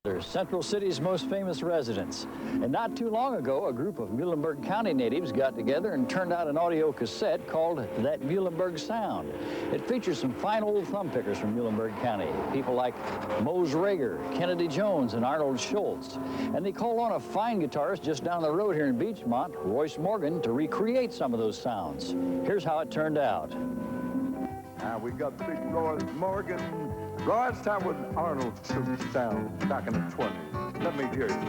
They're Central City's most famous residents. And not too long ago, a group of Muhlenberg County natives got together and turned out an audio cassette called That Muhlenberg Sound. It features some fine old thumb pickers from Muhlenberg County, people like Mose Rager, Kennedy Jones, and Arnold Schultz. And they called on a fine guitarist just down the road here in Beachmont, Royce Morgan, to recreate some of those sounds. Here's how it turned out. Now we got big Royce Morgan. Royce time with Arnold Schultz sound back in the 20s. Let me hear you.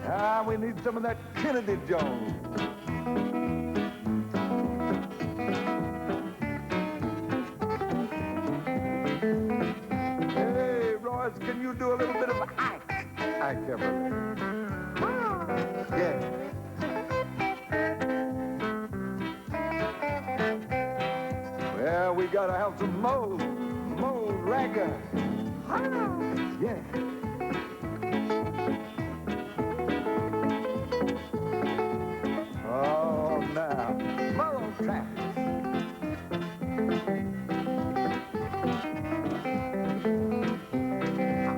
Ah, we need some of that Kennedy Jones. Hey, Royce, can you do a little bit of Ike? Ike Everly. Yeah. Well, we gotta have some Mose Rager. Yeah. Oh, now, Merle Travis.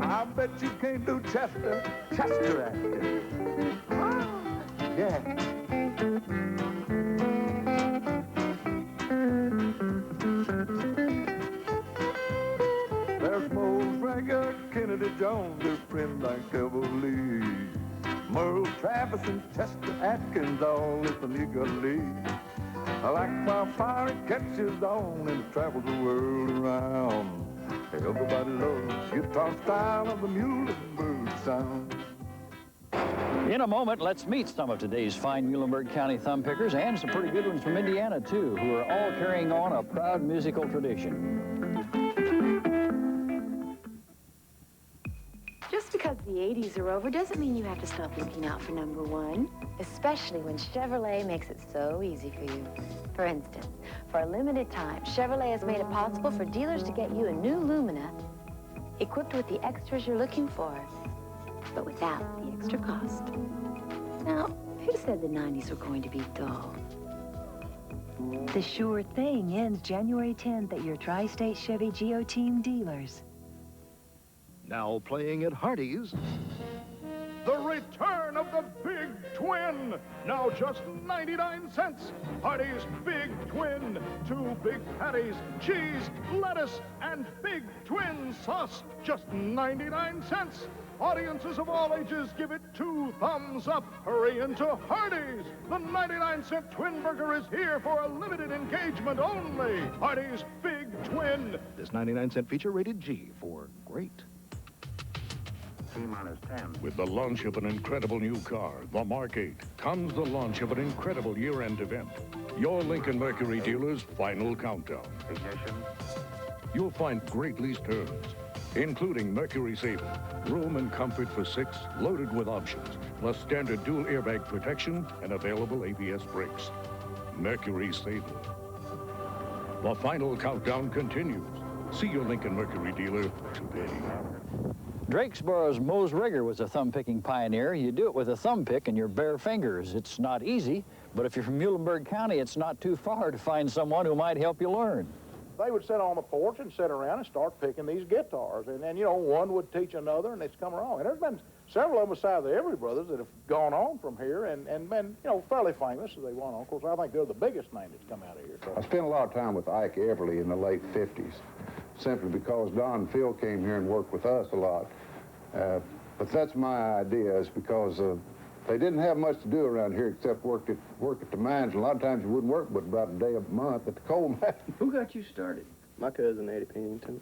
I bet you can't do Chester Atkins. Yeah. There's Mose Rager, Kennedy Jones, their friend like Everly. Merle Travis and Chester Atkins, all listen eagerly. Like wildfire, it catches on and travels the world around. Everybody loves guitar style of the Muhlenberg sound. In a moment, let's meet some of today's fine Muhlenberg County thumb pickers and some pretty good ones from Indiana, too, who are all carrying on a proud musical tradition. Just because the 80s are over doesn't mean you have to stop looking out for number one, especially when Chevrolet makes it so easy for you. For instance, for a limited time, Chevrolet has made it possible for dealers to get you a new Lumina equipped with the extras you're looking for, but without the extra cost. Now, who said the 90s were going to be dull? The sure thing ends January 10th at your Tri-State Chevy Geo Team dealers. Now playing at Hardee's, the return of the Big Twin. Now just 99 cents. Hardee's Big Twin. 2 big patties, cheese, lettuce, and Big Twin sauce. Just 99 cents. Audiences of all ages give it 2 thumbs up. Hurry into Hardee's. The 99-cent Twin Burger is here for a limited engagement only. Hardee's Big Twin. This 99-cent feature rated G for great. With the launch of an incredible new car, the Mark 8, comes the launch of an incredible year-end event. Your Lincoln Mercury dealer's final countdown. You'll find great lease terms, including Mercury Sabre, room and comfort for 6, loaded with options, plus standard dual airbag protection and available ABS brakes. Mercury Sabre. The final countdown continues. See your Lincoln Mercury dealer today. Drakesboro's Mose Rager was a thumb-picking pioneer. You do it with a thumb pick and your bare fingers. It's not easy, but if you're from Muhlenberg County, it's not too far to find someone who might help you learn. They would sit on the porch and sit around and start picking these guitars. And then, you know, one would teach another, and it's come along. And there's been several of them besides the Everly Brothers that have gone on from here and been, you know, fairly famous as they went on. Of course, I think they're the biggest name that's come out of here. So. I spent a lot of time with Ike Everly in the late 50s, simply because Don and Phil came here and worked with us a lot. But that's my idea, is because they didn't have much to do around here except work at the mines. A lot of times you wouldn't work but about a day a month at the coal mine. Who got you started? My cousin, Eddie Pennington.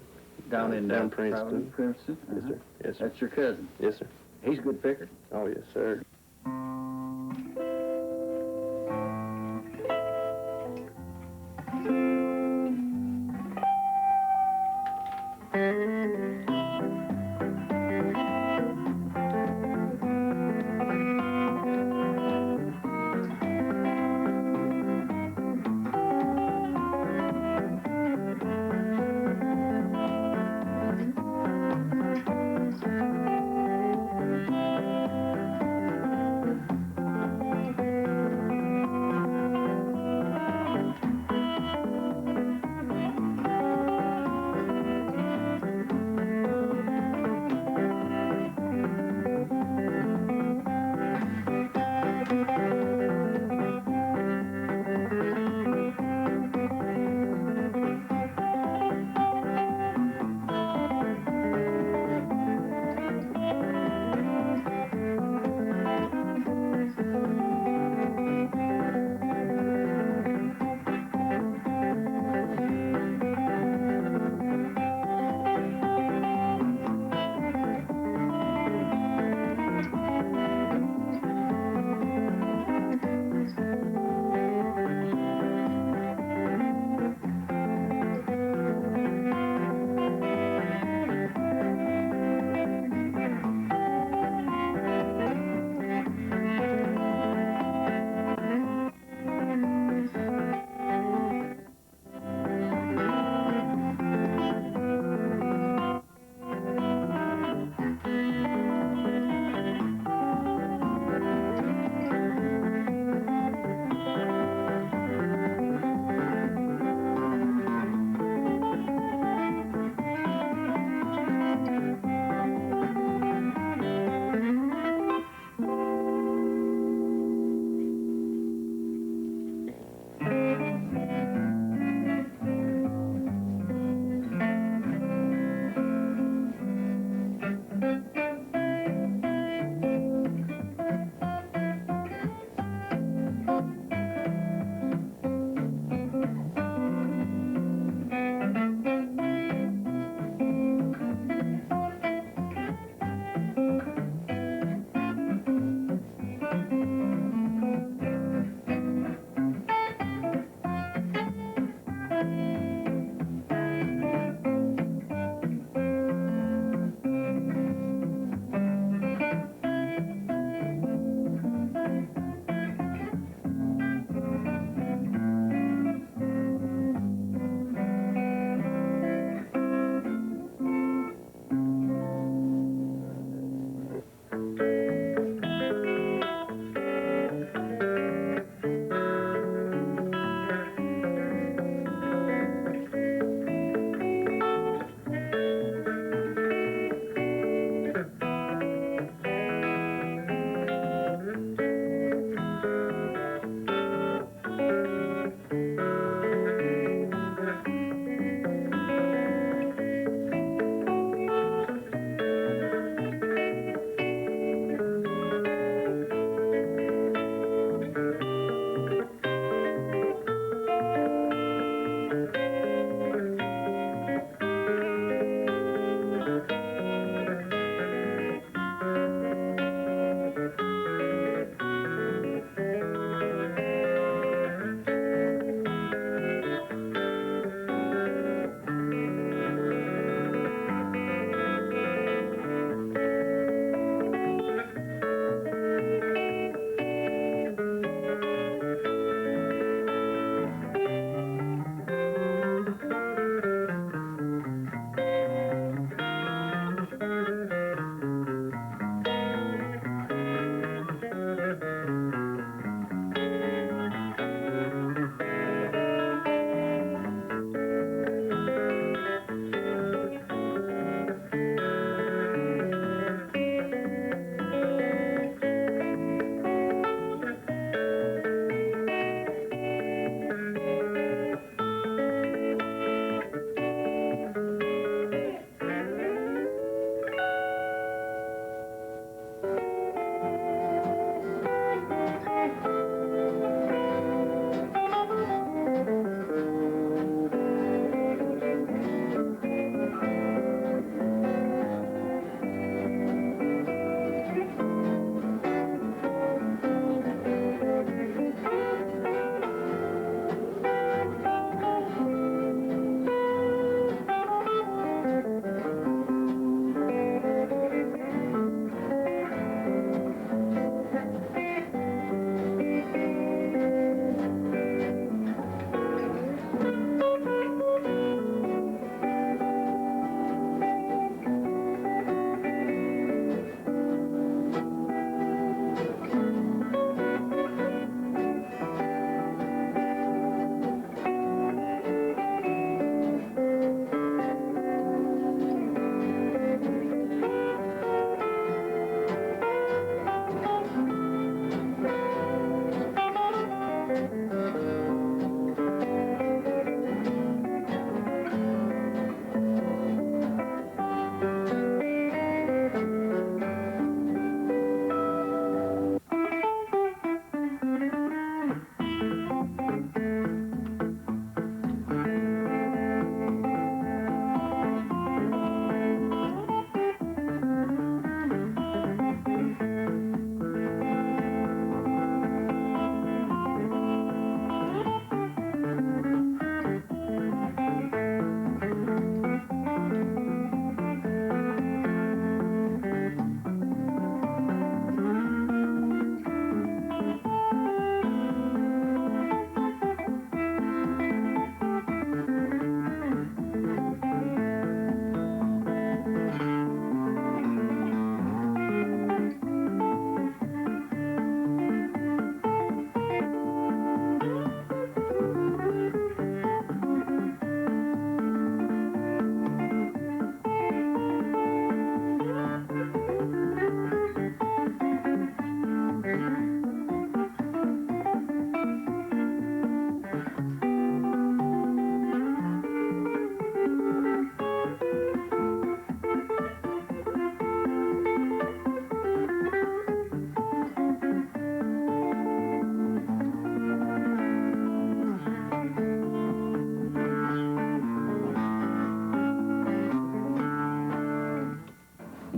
Down in Princeton. Princeton? Yes, sir. Yes, sir. That's your cousin? Yes, sir. He's a good picker? Oh, yes, sir.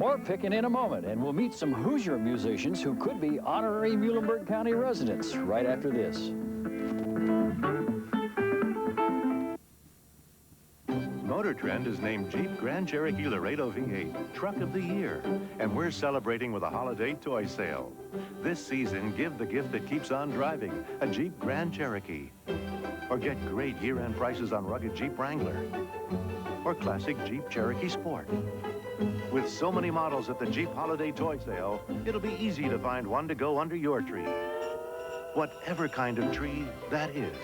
more picking in a moment, and we'll meet some Hoosier musicians who could be honorary Muhlenberg County residents right after this. Motor Trend has named Jeep Grand Cherokee Laredo V8 Truck of the Year, and we're celebrating with a holiday toy sale. This season, give the gift that keeps on driving, a Jeep Grand Cherokee. Or get great year-end prices on rugged Jeep Wrangler. Or classic Jeep Cherokee Sport. With so many models at the Jeep Holiday Toy Sale, it'll be easy to find one to go under your tree. Whatever kind of tree that is.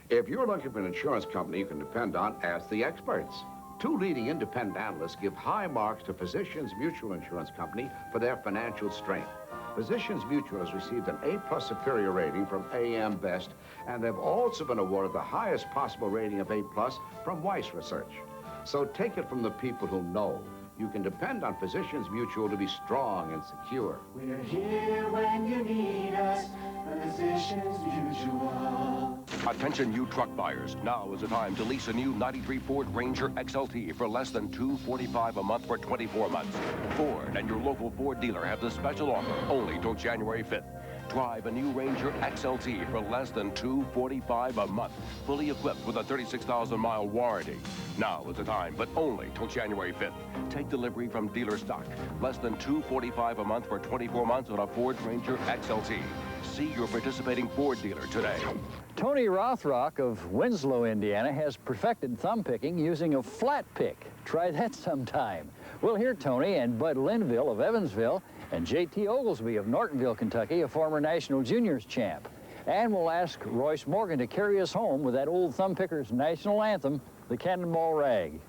If you're looking for an insurance company you can depend on, ask the experts. 2 leading independent analysts give high marks to Physicians Mutual Insurance Company for their financial strength. Physicians Mutual has received an A+ superior rating from AM Best, and they've also been awarded the highest possible rating of A+ from Weiss Research. So take it from the people who know. You can depend on Physicians Mutual to be strong and secure. We're here when you need us, Physicians Mutual. Attention you truck buyers. Now is the time to lease a new 93 Ford Ranger XLT for less than $245 a month for 24 months. Ford and your local Ford dealer have this special offer only till January 5th. Drive a new Ranger XLT for less than $245 a month, fully equipped with a 36,000-mile warranty. Now is the time, but only till January 5th. Take delivery from dealer stock. Less than $245 a month for 24 months on a Ford Ranger XLT. See your participating Ford dealer today. Tony Rothrock of Winslow, Indiana, has perfected thumb picking using a flat pick. Try that sometime. We'll hear Tony and Bud Linville of Evansville and J.T. Oglesby of Nortonville, Kentucky, a former national juniors champ. And we'll ask Royce Morgan to carry us home with that old thumb picker's national anthem, the Cannonball Rag.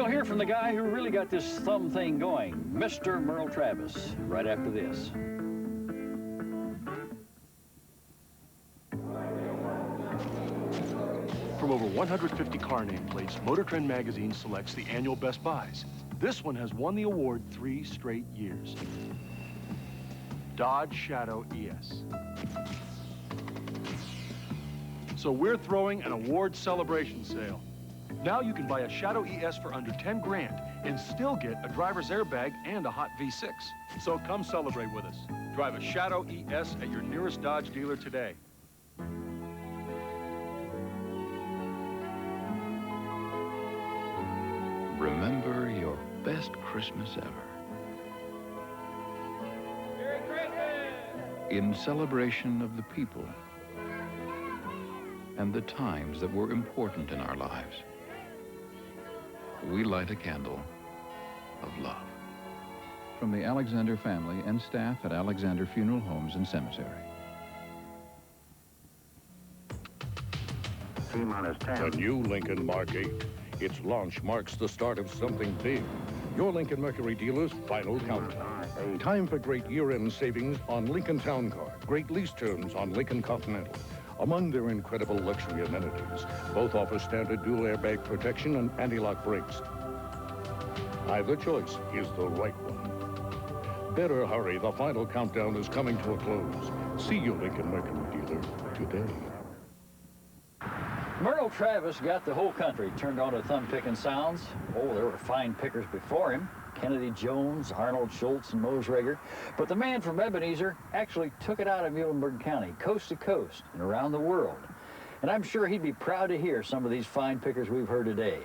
We'll hear from the guy who really got this thumb thing going, Mr. Merle Travis, right after this. From over 150 car nameplates, Motor Trend magazine selects the annual Best Buys. This one has won the award 3 straight years. Dodge Shadow ES. So we're throwing an award celebration sale. Now you can buy a Shadow ES for under 10 grand and still get a driver's airbag and a hot V6. So come celebrate with us. Drive a Shadow ES at your nearest Dodge dealer today. Remember your best Christmas ever. Merry Christmas! In celebration of the people and the times that were important in our lives, we light a candle of love. From the Alexander family and staff at Alexander Funeral Homes and Cemetery. T-minus 10. The new Lincoln Mark 8. Its launch marks the start of something big. Your Lincoln Mercury dealer's final countdown. Time for great year-end savings on Lincoln Town Car. Great lease terms on Lincoln Continental. Among their incredible luxury amenities, both offer standard dual airbag protection and anti-lock brakes. Either choice is the right one. Better hurry, the final countdown is coming to a close. See your Lincoln Mercury dealer today. Merle Travis got the whole country turned on to thumb-picking sounds. Oh, there were fine pickers before him. Kennedy Jones, Arnold Schultz, and Mose Rager. But the man from Ebenezer actually took it out of Muhlenberg County, coast to coast, and around the world. And I'm sure he'd be proud to hear some of these fine pickers we've heard today.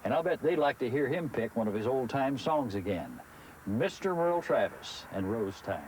And I'll bet they'd like to hear him pick one of his old-time songs again. Mr. Merle Travis and Rose Time.